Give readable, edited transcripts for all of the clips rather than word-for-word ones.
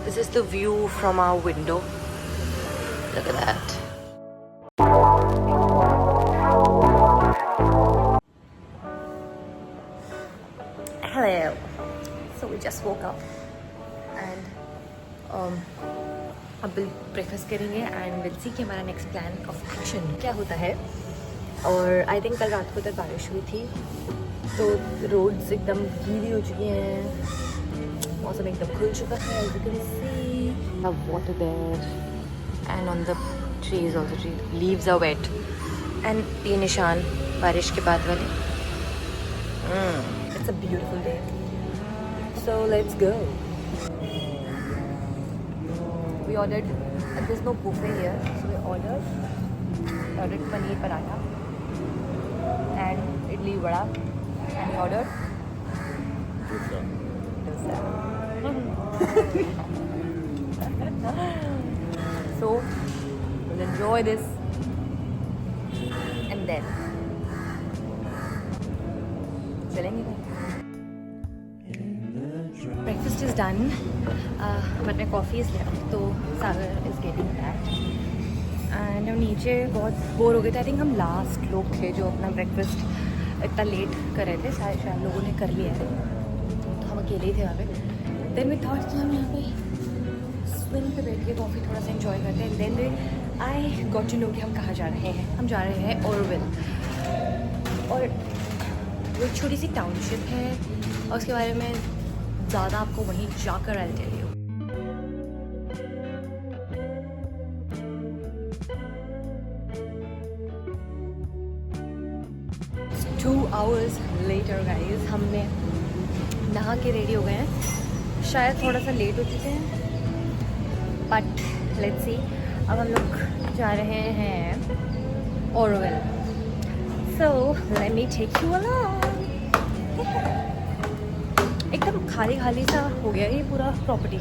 This is the view from our window. Look at that. Hello. So we just woke up and अब breakfast करेंगे and will see कि हमारा next plan of action क्या होता है. और I think कल रात को तक बारिश हुई थी तो रोड्स एकदम गीली हो चुकी हैं, मौसम एकदम खुल चुका है. As you can see, water there and on the trees also leaves are wet and ये निशान बारिश के बाद वाले. It's a beautiful day. So let's go. We ordered, there's no buffet here, so we ordered paneer paratha and idli vada, and we ordered dosa. So we'll enjoy this and then चलेंगे. Breakfast is done, but my coffee is left, तो सागर is getting that. And हम नीचे बहुत bore हो गए थे. I think हम last लोग थे जो अपना ब्रेकफास्ट इतना लेट कर रहे थे. शायद लोगों ने कर लिया है तो हम अकेले ही थे वहाँ पे. देन वी थॉट कि हम यहाँ पे स्विंग पे बैठ के कॉफ़ी थोड़ा सा इंजॉय करते हैं. Then I got to know कि हम कहाँ जा रहे हैं. हम जा रहे हैं ओरोविल, और वो एक छोटी सी टाउनशिप है और उसके बारे में ज़्यादा आपको वहीं जाकर I tell you. Two hours later guys, हमने नहा के रेडी हो गए हैं. शायद थोड़ा सा लेट हो चुके हैं बट लेट्स सी. अब हम लोग जा रहे हैं Auroville. So let me take you along. एकदम खाली खाली सा हो गया ये पूरा प्रॉपर्टी.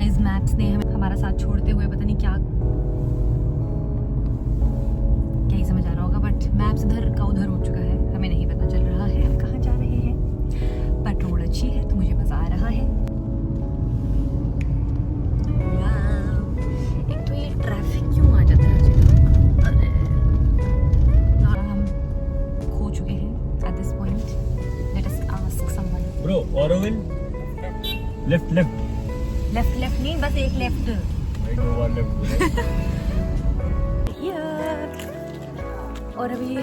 इस मैप्स ने हमें हमारा साथ छोड़ते हुए पता नहीं क्या ही समझ आ रहा होगा, बट मैप्स इधर का उधर हो चुका है. हमें नहीं पता चल रहा है हम कहाँ जा रहे हैं. बट रोड अच्छी है तो मुझे मज़ा आ रहा है. एक तो ये ट्रैफिक क्यों आ जाता है. हम खो चुके हैं at this point. Let us ask someone. Bro, Auroville? Left. Left नहीं, बस एक left. I know one left. और अभी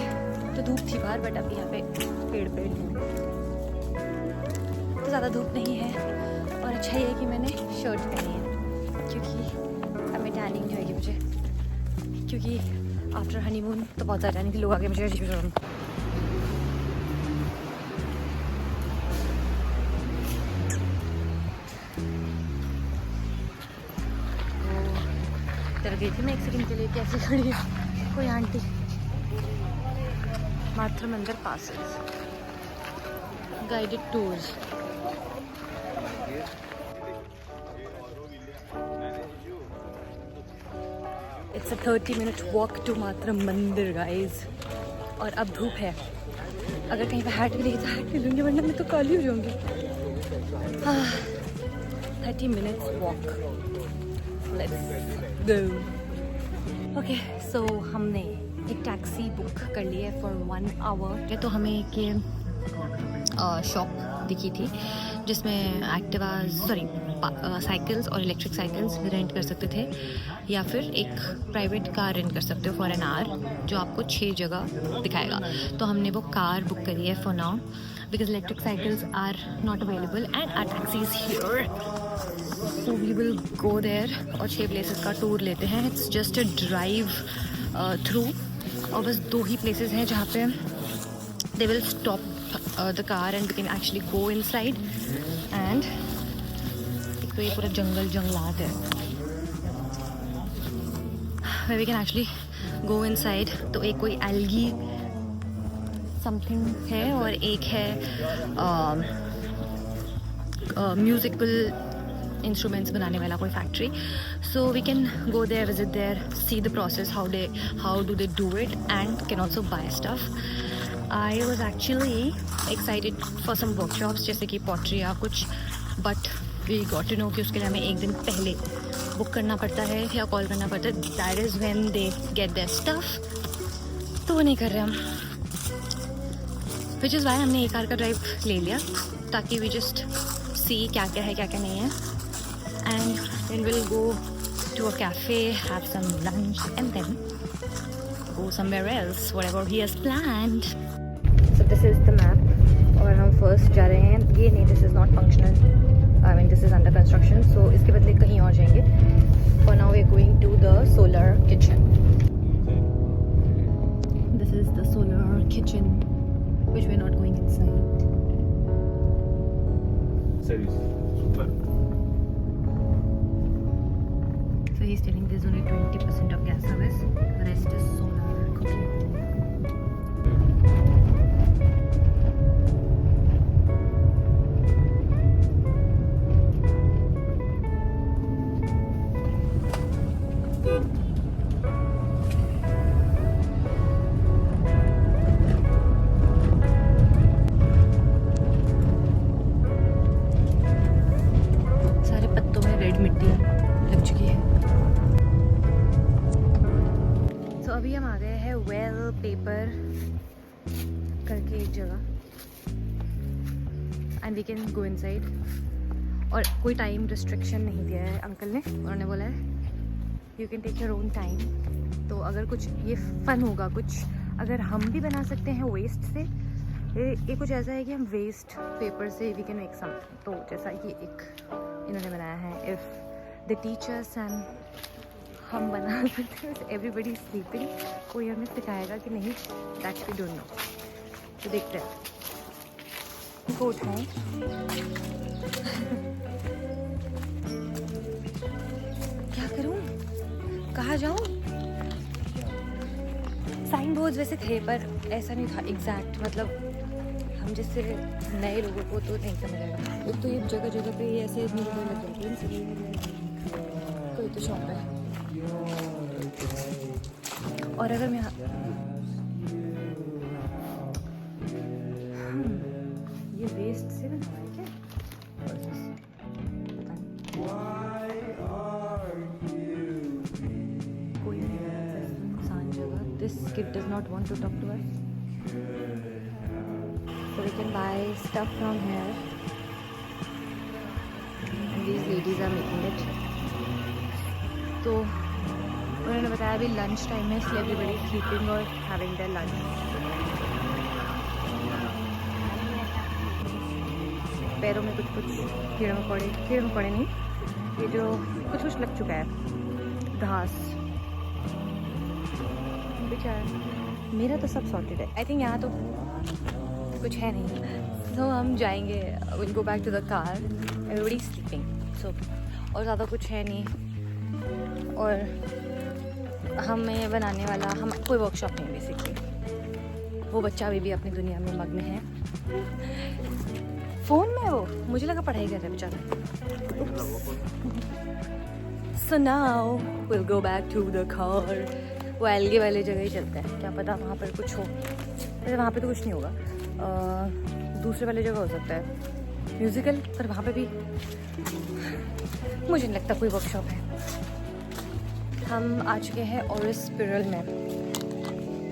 तो धूप थी बाहर, बट अभी यहाँ पे पेड़ हैं तो ज़्यादा धूप नहीं है. और अच्छा ये है कि मैंने शर्ट पहनी है क्योंकि अब मैं टैनिंग नहीं होगी मुझे, क्योंकि आफ्टर हनीमून तो बहुत ज़्यादा टैनिंग थी. लोग आगे मुझे अजीब. गई थी मैं एक सेकंड के लिए कैसे खड़ी है कोई aunty. Matrimandir passes, guided tours. It's a 30-minute walk to Matrimandir guys. और अब धूप है. अगर कहीं पे हैट मिलेगी तो हैट ले लूँगी, वरना मैं तो काली हो जाऊँगी. 30 minutes walk. Let's go. Okay so हमने एक टैक्सी बुक कर ली है फॉर 1 hour. तो हमें एक शॉप दिखी थी जिसमें साइकिल्स और इलेक्ट्रिक साइकिल्स रेंट कर सकते थे, या फिर एक प्राइवेट कार रेंट कर सकते हो फॉर एन आवर जो आपको 6 जगह दिखाएगा. तो हमने वो कार बुक करी है for now because electric cycles are not available and are taxis here. So we will go there और 6 places का टूर लेते हैं. It's just a drive through. और बस 2 ही places हैं जहाँ पे they will stop the car and we can actually go inside. And एक तो ये पूरा जंगलात है where we can actually go inside. तो एक कोई algae something है और एक है musical इंस्ट्रूमेंट्स बनाने वाला कोई factory. So we can go there, visit there, see the process, how do they do it, and can also buy stuff. I was actually excited for some workshops जैसे कि pottery या कुछ, but we got to know कि उसके लिए हमें एक दिन पहले बुक करना पड़ता है या कॉल करना पड़ता है. That is when they get their stuff. तो वो नहीं कर रहे हम, विच इज़ वाई हमने एक कार का ड्राइव ले लिया ताकि वी जस्ट सी क्या क्या है क्या क्या नहीं है. And then will go to a cafe, have some lunch and then go somewhere else, whatever he has planned. So this is the map और हम first जा रहे हैं. ये नहीं, this is not functional. I mean this is under construction. So इसके बदले कहीं और जाएंगे. For now we are going to the solar kitchen. This is the solar kitchen, which we are not going inside. Service. Super. So he's telling there's only 20% of gas service. The rest is solar cooking. सारे पत्तों में red मिट्टी लग चुकी है. तो अभी हम आ गए हैं वेल पेपर करके एक जगह, and we can go inside. और कोई टाइम रिस्ट्रिक्शन नहीं दिया है अंकल ने. उन्होंने बोला है you can take your own time. तो अगर कुछ ये फ़न होगा, कुछ अगर हम भी बना सकते हैं वेस्ट से. ये कुछ ऐसा है कि हम वेस्ट पेपर से वी कैन मेक समथिंग. तो जैसा ये एक इन्होंने बनाया है, इफ़ द टीचर्स एंड हम बना सकते हैं. Everybody sleeping. कोई हमें सिखाएगा कि नहीं, दैट वी डोंट नो. तो देखते हैं. इनको उठाएं. क्या करूं, कहाँ जाऊं? साइन बोर्ड्स वैसे थे पर ऐसा नहीं था एग्जैक्ट. मतलब हम जैसे नए लोगों को तो नहीं समझ आएगा. एक तो ये जगह जगह पे ये ऐसे मेरे को लग जाती है. कोई तो शॉप है. और अगर मैं ये वेस्ट से बना है क्या? कोई इंसान जगह. This kid does not want to talk to us. So we can buy stuff from here. And these ladies are making it. तो उन्होंने बताया अभी लंच टाइम है, इसलिए एवरीबडी स्लीपिंग और हैविंग देयर लंच. पैरों में कुछ कीड़े मकोड़े नहीं, ये जो कुछ लग चुका है घास. बेचारा, मेरा तो सब सॉर्टेड है. आई थिंक यहाँ तो कुछ है नहीं. तो हम जाएंगे, will go back to the car. Everybody sleeping. So और ज़्यादा कुछ है नहीं. और हमें बनाने वाला हम कोई वर्कशॉप नहीं बेसिकली. वो बच्चा अभी भी अपनी दुनिया में मग्न है. फ़ोन में वो, मुझे लगा पढ़ाई कर रहा है बेचारा. So now will go back to the car. वो एल्गे वाले जगह ही चलते हैं. क्या पता वहाँ पर कुछ हो. वैसे वहाँ पे तो कुछ नहीं होगा. दूसरे वाले जगह हो सकता है म्यूज़िकल, पर वहाँ पे भी मुझे नहीं लगता कोई वर्कशॉप है. हम आ चुके हैं ओरिस स्पिरल में.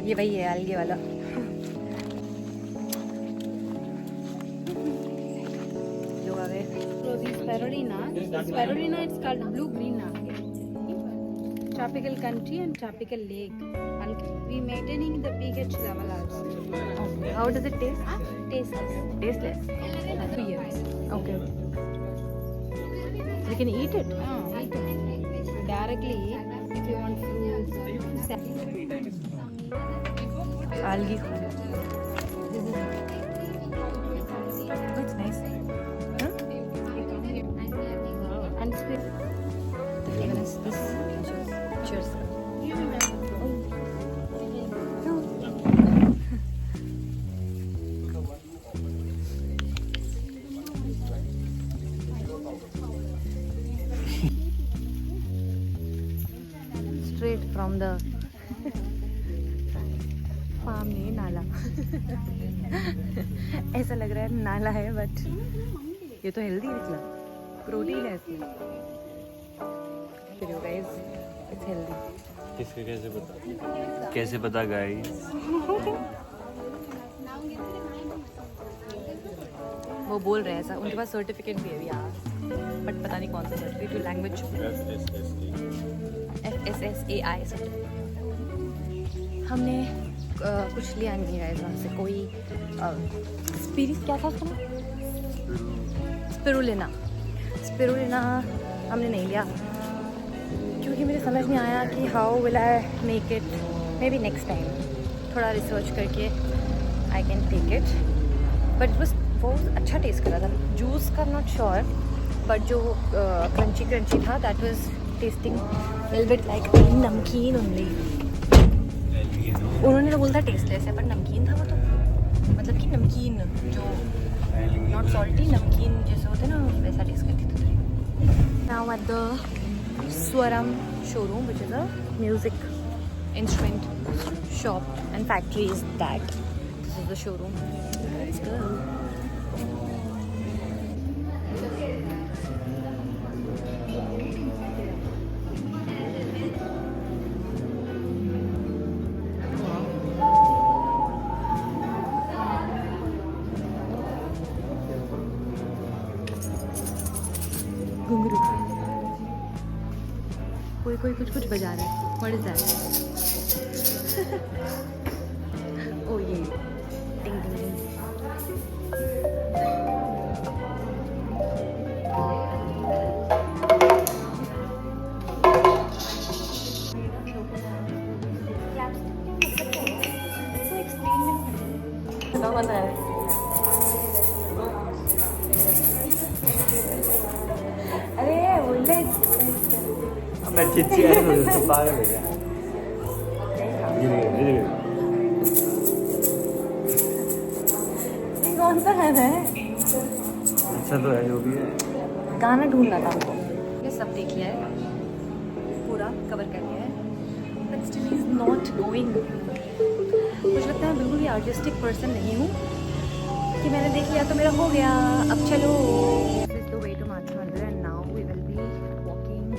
ये वही है एल्गे वाला. लोग आ गए. Spirulina, it's called blue green algae. Tropical country and tropical lake algae. We maintaining the pH level also. Okay. How does it taste? Tasteless. Tasteless? 2 years. Okay. We can eat it? Eat it. Directly, if you want fruits, Algae. It's nice. Huh? and spirit. Even this. Cheers. Straight from the farm. नाला ऐसा लग रहा है नाला है, but ये तो healthy निकला, प्रोटीन है इसमें। Guys it's healthy. किसके कैसे पता गाइस? वो बोल रहे हैं ऐसा, उनके पास सर्टिफिकेट भी है यार, बट पता नहीं कौन सा सर्टिफिकेट, लैंग्वेज FSSAI सर्टिफिकेट। हमने कुछ लिया नहीं है वहाँ से, कोई स्पिरिट क्या था उसका, स्पिरुलिना हमने नहीं लिया, क्योंकि मुझे समझ नहीं आया कि how will I make it. Maybe next time थोड़ा रिसर्च करके I can take it, but वो अच्छा टेस्ट कर रहा था। जूस का नॉट श्योर, बट जो क्रंची था that was tasting little bit like नमकीन ओनली। उन्होंने तो बोला टेस्टलेस है, पर नमकीन था वो तो, मतलब कि नमकीन जो नॉट सॉल्टी, नमकीन जैसे होते ना वैसा टेस्ट करती थी। Now at the Swaram showroom, which is a music instrument shop and factory is that. This is the showroom. Let's go. घुंघरू, कोई कुछ बजा रहा है। What is that? Oh ये टिंग टिंग टिंग। मजा है। अरे बोले मैं चिच्ची है तो पागल है क्या? कौन सा गाना है? अच्छा तो है जो भी है। गाना ढूंढना था हमको। ये सब देख लिया है, पूरा कवर कर लिया है, but still is not going. मुझे लगता है मैं बिल्कुल भी आर्टिस्टिक पर्सन नहीं हूँ कि मैंने देख लिया तो मेरा हो गया, अब चलो। This is the way to Mata Mandir and now we will be walking.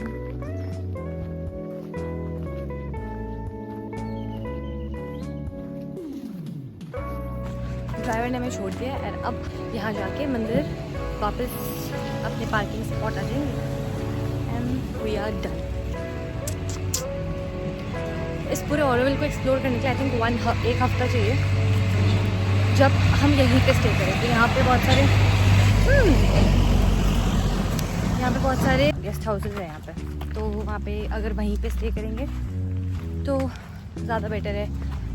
Driver ने हमें छोड़ दिया और अब यहाँ जाके मंदिर वापस अपने पार्किंग स्पॉट आ जाएंगे एंड वी आर डन। इस पूरे ऑरोविल को एक्सप्लोर करने के लिए आई थिंक एक हफ्ता चाहिए, जब हम यहीं पे स्टे करेंगे। यहाँ पे बहुत सारे गेस्ट हाउसेज हैं यहाँ पे, तो वहाँ पे अगर वहीं पे स्टे करेंगे तो ज़्यादा बेटर है,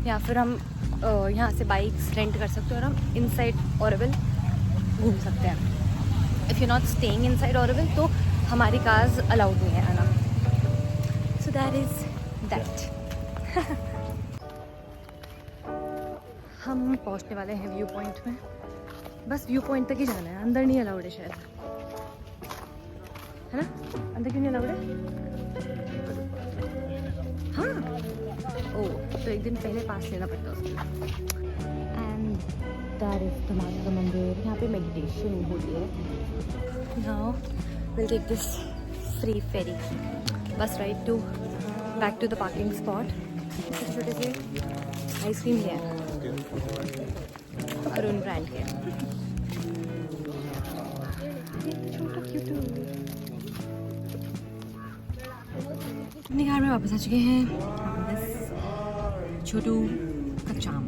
या फिर हम यहाँ से बाइक्स रेंट कर सकते हैं और हम इनसाइड ऑरोविल घूम सकते हैं। If you not staying inside Auroville तो हमारी कार्स अलाउड नहीं है आना। So that is that. हम पहुँचने वाले हैं व्यू पॉइंट में, बस व्यू पॉइंट तक ही जाना है, अंदर नहीं अलाउड है शायद, है ना? अंदर क्यों नहीं अलाउड है? हाँ, ओ तो एक दिन पहले पास लेना पड़ता है उसके लिए। एंड दैट इज द माता मंदिर। यहाँ पे मेडिटेशन होती है। Now will take this free ferry bus ride to back to the parking spot. छोटे से आइसक्रीम लिया है अरुण ब्रांड के। अपने घर में वापस आ चुके हैं। छोटू का चाम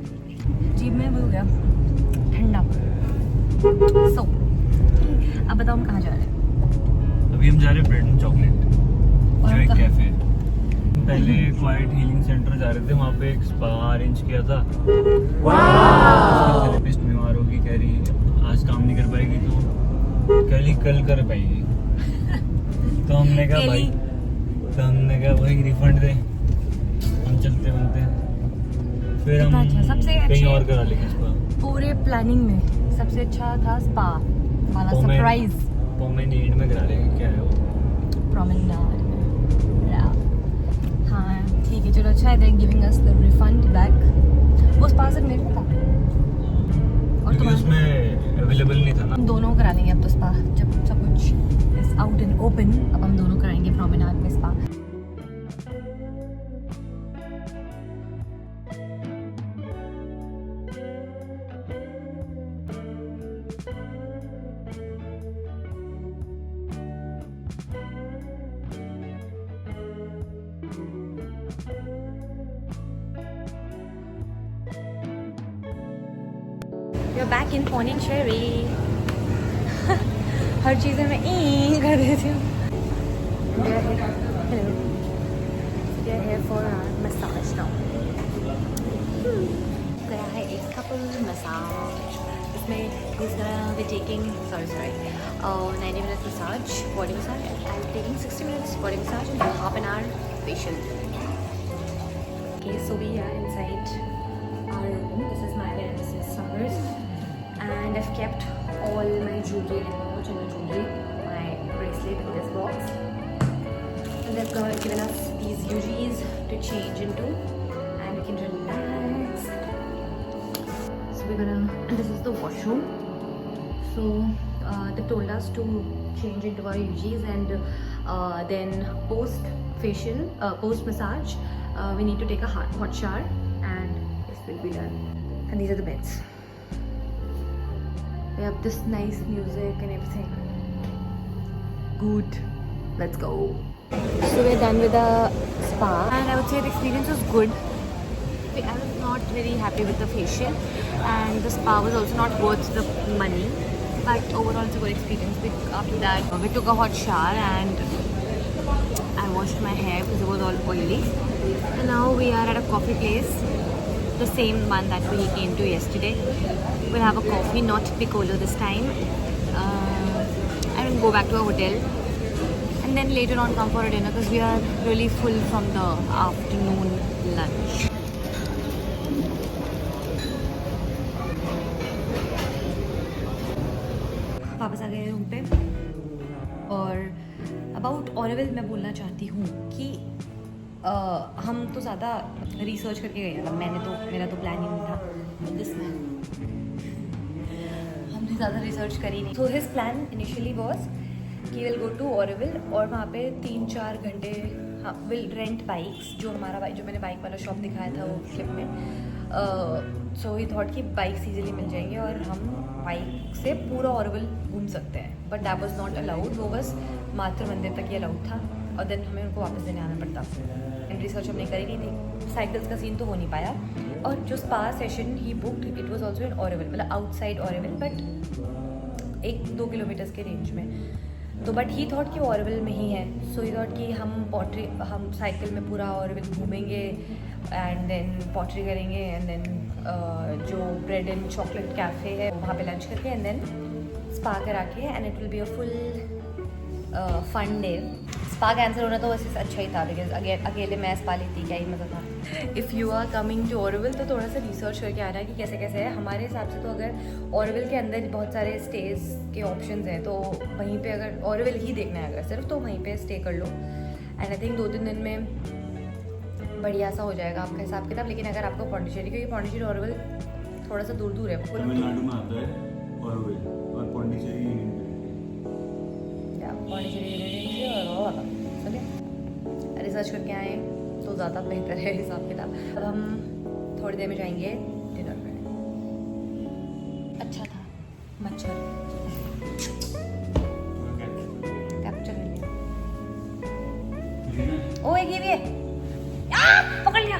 जीभ में वो हो गया ठंडा। सो अब बताओ हम कहाँ जा रहे हैं? अभी हम जा रहे हैं ब्रेड एंड चॉकलेट, जो एक कैफे है। पहले क्वाइट हीलिंग सेंटर जा रहे थे, वहाँ पे एक स्पा अरेंज किया था। थेरेपिस्ट बीमार होगी, कह रही आज काम नहीं कर पाएगी, तो कह रही कल कर पाएगी। तो हमने कहा भाई रिफंड दे, हम चलते बनते हैं। फिर हम कहीं और करा लेंगे स्पा। पूरे प्लानिंग में सबसे अच्छा था स्पा वाला सरप्राइज। प्रोमेनेड में करा लेंगे, क्या है वो? प्रोमेनेड। हाँ ठीक है, चलो अच्छा है। They giving us the refund back. उस पास मेरे को था और क्योंकि उसमें अवेलेबल नहीं था ना। हम दोनों करा लेंगे अब तो स्पा, जब सब कुछ इज आउट इन ओपन। अब हम दोनों कराएंगे प्रोमेनाड में spa. You're back in Pondicherry. हर चीज़ में मैं कर देती हूँ। Hello. We are here for our massage now. गया है एक couple massage. इसमें he's gonna be taking 90 minutes massage, body massage. I'm taking 60 minutes body massage and half an hour facial. Okay, so we are inside our room. This is my bed. This is Sagar's. And I've kept all my jewelry and jewelry, my bracelet in this box. And they've given us these UGs to change into, and we can relax. So we're gonna, and this is the washroom. So they told us to change into our UGs, and then post facial, post massage, we need to take a hot shower, and this will be done. And these are the beds. We have this nice music and everything. Good. Let's go. So we're done with the spa, and I would say the experience was good. I was not very happy with the facial, and the spa was also not worth the money. But overall, it's a good experience. After that, we took a hot shower, and I washed my hair because it was all oily. And now we are at a coffee place, the same one that we came to yesterday. We'll have a coffee, not Piccolo this time, and we'll go back to our hotel, and then later on come for a dinner because we are really full from the afternoon lunch. वापस आ गए room पे, और about ऑरेविल मैं बोलना चाहती हूँ कि हम तो ज़्यादा रिसर्च करके गए ना, मेरा तो प्लान ही नहीं था जिसमें हमने ज़्यादा रिसर्च करी नहीं। So his plan initially was कि विल गो टू ऑरेविल, और वहाँ पे 3-4 घंटे विल रेंट बाइक्स, जो मैंने बाइक वाला शॉप दिखाया था वो क्लिप में। सो ही थॉट कि बाइक्स ईजिली मिल जाएंगे और हम बाइक से पूरा ऑरेविल घूम सकते हैं, but that was not allowed. वो बस मातृ मंदिर तक ही अलाउड था, और देन हमें उनको वापस देने आना पड़ता। एंड रिसर्च हमने करी नहीं थी, साइकिल्स का सीन तो हो नहीं पाया। और जो स्पा सेशन ही booked, it was also in Auroville, मतलब आउटसाइड ऑरेविल, बट 1-2 किलोमीटर्स के रेंज में। तो बट ही थॉट कि वो ऑरेविल में ही है। सो ही थॉट कि हम साइकिल में पूरा ऑरेविल घूमेंगे, एंड देन पॉटरी करेंगे, एंड देन जो ब्रेड एंड चॉकलेट कैफ़े है वहाँ पे लंच करके, एंड देन स्पा करा के, and it will be a full fun day. Spa cancel होना तो वैसे अच्छा ही था, बिकॉज अकेले मैं स्पा लेती, क्या ही मज़ा था। If you are coming to Auroville तो थोड़ा सा रिसर्च करके आना कि कैसे कैसे है। हमारे हिसाब से तो अगर ऑरेविल के अंदर बहुत सारे स्टेज के ऑप्शंस हैं, तो वहीं पे अगर ऑरेविल ही देखना है अगर सिर्फ, तो वहीं पे स्टे कर लो, एंड आई थिंक 2-3 दिन में बढ़िया सा हो जाएगा आपका हिसाब किताब। लेकिन अगर आपको पौंडीचेरी, क्योंकि पौंडीचेरी ऑरेविल थोड़ा सा दूर दूर है, तमिलनाडु में आता है ऑरेविल, और पौंडीचेरी रिसर्च करके आए तो ज़्यादा बेहतर है हिसाब किताब। अब हम थोड़ी देर में जाएंगे डिनर करने। अच्छा था मच्छर कैप्चर नहीं लिया। ओ एक ये भी है, पकड़ लिया।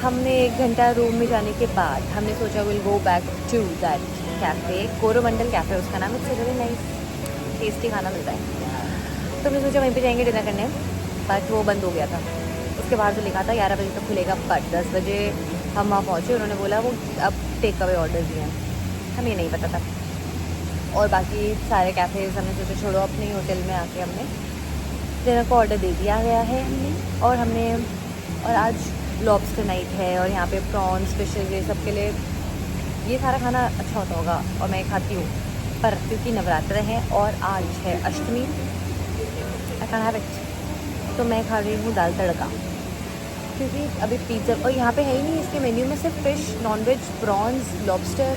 हमने 1 घंटा रूम में जाने के बाद हमने सोचा will go back to that cafe, Coromandel cafe उसका नाम। इट्स वेरी नाइस, टेस्टी खाना मिलता है। तो हमने सोचा वहीं पे जाएंगे डिनर करने, बट वो बंद हो गया था। उसके बाद तो लिखा था 11 बजे तक खुलेगा, बट 10 बजे हम वहाँ पहुँचे, उन्होंने बोला वो अब टेक अवे ऑर्डर दिए हैं, हमें नहीं पता था। और बाकी सारे कैफ़ेज़ हमने सोचा छोड़ो, अपने होटल में आके हमने डिनर को ऑर्डर दे दिया गया है हमने। और आज लॉबस्टर नाइट है, और यहाँ पे प्रॉन्स, फिशेज़, ये सब के लिए ये सारा खाना अच्छा होता होगा, और मैं खाती हूँ, पर क्योंकि नवरात्र हैं और आज है अष्टमी, आई कैन हैव इट। तो मैं खा रही हूँ दाल तड़का, क्योंकि अभी पिज़्ज़ा और यहाँ पे है ही नहीं, इसके मेन्यू में सिर्फ फ़िश, नॉनवेज, प्रॉन्स, लॉबस्टर,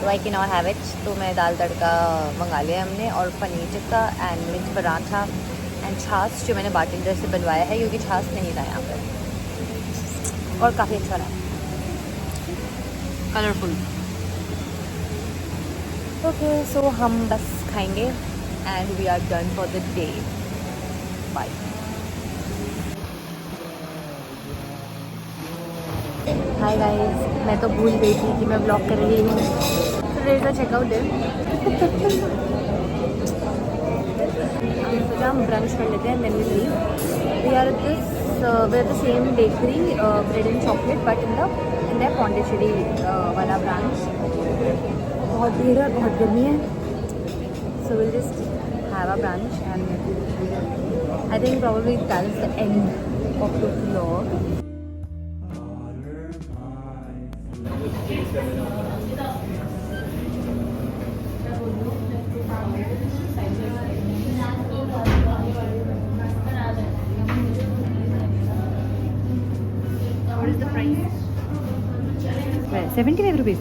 तो I can not have it. तो मैं दाल तड़का मंगा लिया हमने, और पनीर टिक्का एंड मिर्च पराठा एंड छाछ जो मैंने बार्टेंडर से बनवाया है, क्योंकि छाछ नहीं था यहाँ पर, और काफ़ी अच्छा रहा, कलरफुल। ओके सो हम बस खाएंगे and we are done for the day, bye. Hi guys, मैं तो भूल गई थी कि मैं ब्लॉग कर रही हूँ। तो there is a checkout there. सोचा हम ब्रंच कर लेते हैं, then we leave. We are the same bakery, bread and chocolate, but in the Pondicherry वाला ब्रांच। बहुत भीड़ है, बहुत गर्मी है, so will just have a brunch and I think probably that is the end of the vlog. What is the price? 75 rupees.